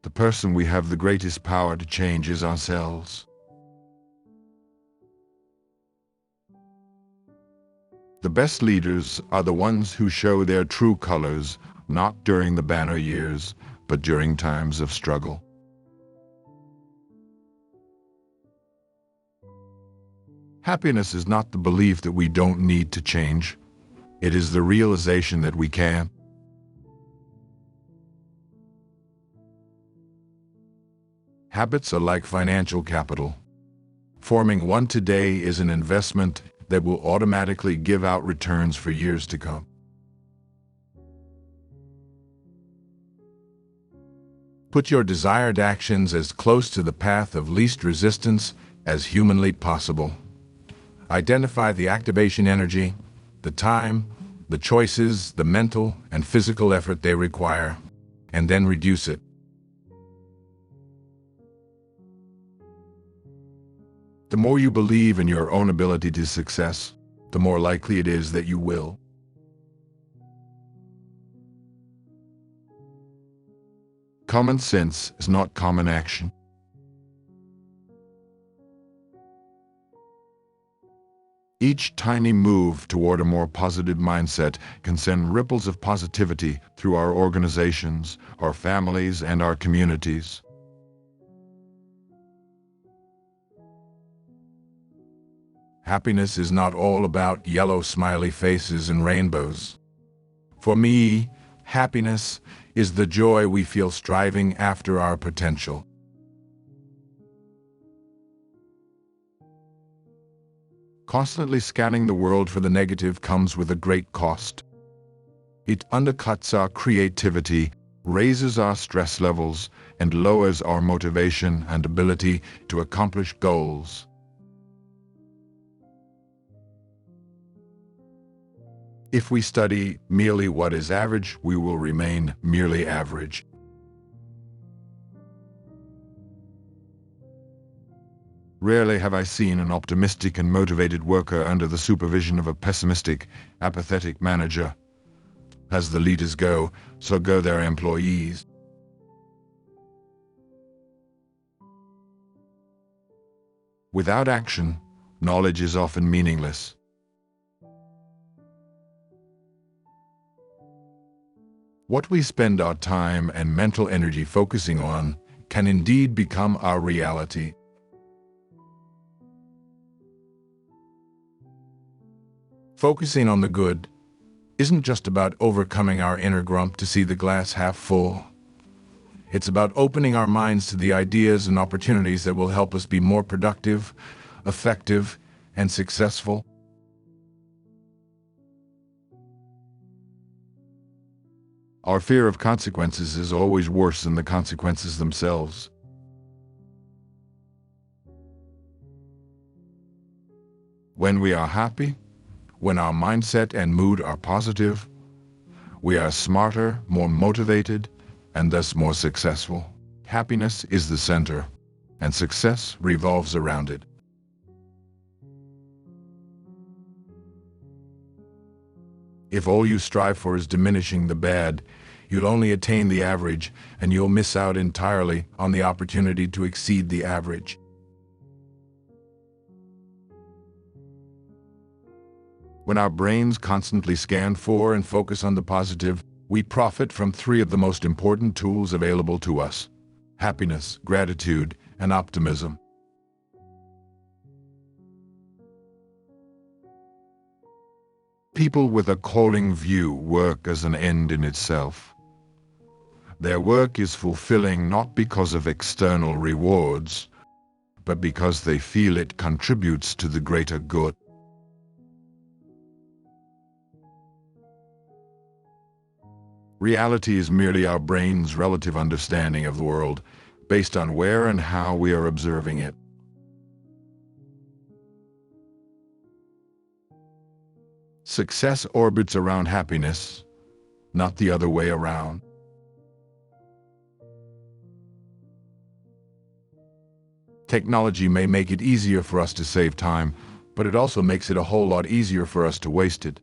The person we have the greatest power to change is ourselves. The best leaders are the ones who show their true colors, not during the banner years, but during times of struggle. Happiness is not the belief that we don't need to change. It is the realization that we can. Habits are like financial capital. Forming one today is an investment that will automatically give out returns for years to come. Put your desired actions as close to the path of least resistance as humanly possible. Identify the activation energy, the time, the choices, the mental and physical effort they require, and then reduce it. The more you believe in your own ability to success, the more likely it is that you will. Common sense is not common action. Each tiny move toward a more positive mindset can send ripples of positivity through our organizations, our families, and our communities. Happiness is not all about yellow smiley faces and rainbows. For me, happiness is the joy we feel striving after our potential. Constantly scanning the world for the negative comes with a great cost. It undercuts our creativity, raises our stress levels, and lowers our motivation and ability to accomplish goals. If we study merely what is average, we will remain merely average. Rarely have I seen an optimistic and motivated worker under the supervision of a pessimistic, apathetic manager. As the leaders go, so go their employees. Without action, knowledge is often meaningless. What we spend our time and mental energy focusing on can indeed become our reality. Focusing on the good isn't just about overcoming our inner grump to see the glass half full. It's about opening our minds to the ideas and opportunities that will help us be more productive, effective, and successful. Our fear of consequences is always worse than the consequences themselves. When we are happy, when our mindset and mood are positive, we are smarter, more motivated, and thus more successful. Happiness is the center, and success revolves around it. If all you strive for is diminishing the bad, you'll only attain the average, and you'll miss out entirely on the opportunity to exceed the average. When our brains constantly scan for and focus on the positive, we profit from three of the most important tools available to us: happiness, gratitude, and optimism. People with a calling view work as an end in itself. Their work is fulfilling not because of external rewards, but because they feel it contributes to the greater good. Reality is merely our brain's relative understanding of the world, based on where and how we are observing it. Success orbits around happiness, not the other way around. Technology may make it easier for us to save time, but it also makes it a whole lot easier for us to waste it.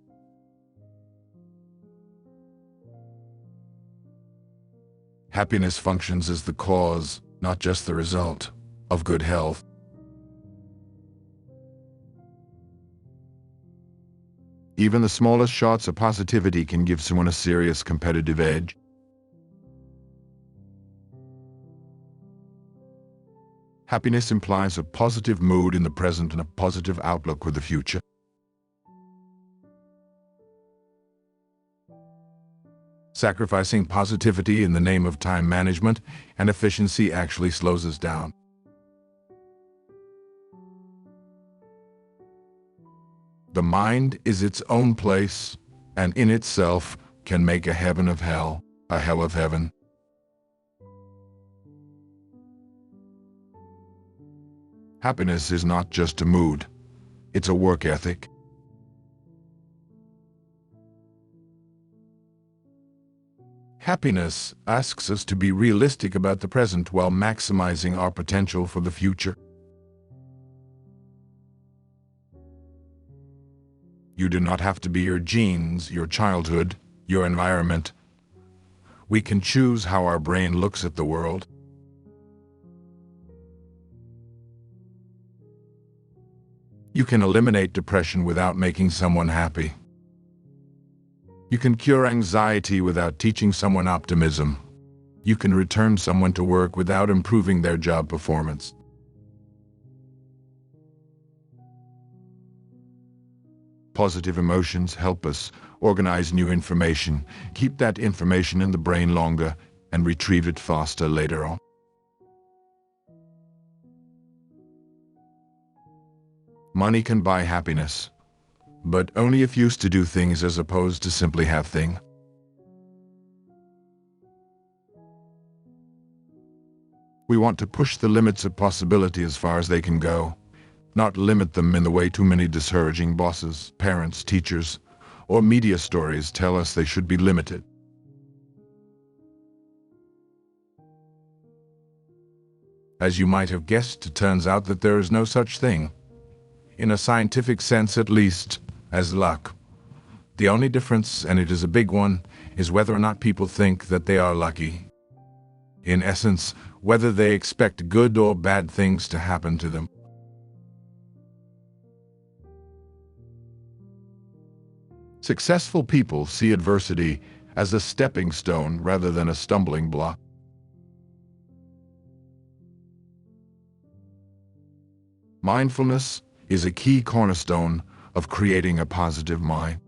Happiness functions as the cause, not just the result, of good health. Even the smallest shots of positivity can give someone a serious competitive edge. Happiness implies a positive mood in the present and a positive outlook with the future. Sacrificing positivity in the name of time management and efficiency actually slows us down. The mind is its own place, and in itself can make a heaven of hell, a hell of heaven. Happiness is not just a mood, it's a work ethic. Happiness asks us to be realistic about the present while maximizing our potential for the future. You do not have to be your genes, your childhood, your environment. We can choose how our brain looks at the world. You can eliminate depression without making someone happy. You can cure anxiety without teaching someone optimism. You can return someone to work without improving their job performance. Positive emotions help us organize new information, keep that information in the brain longer, and retrieve it faster later on. Money can buy happiness, but only if used to do things as opposed to simply have things. We want to push the limits of possibility as far as they can go, not limit them in the way too many discouraging bosses, parents, teachers, or media stories tell us they should be limited. As you might have guessed, it turns out that there is no such thing, in a scientific sense at least, as luck. The only difference, and it is a big one, is whether or not people think that they are lucky. In essence, whether they expect good or bad things to happen to them. Successful people see adversity as a stepping stone rather than a stumbling block. Mindfulness is a key cornerstone of creating a positive mind.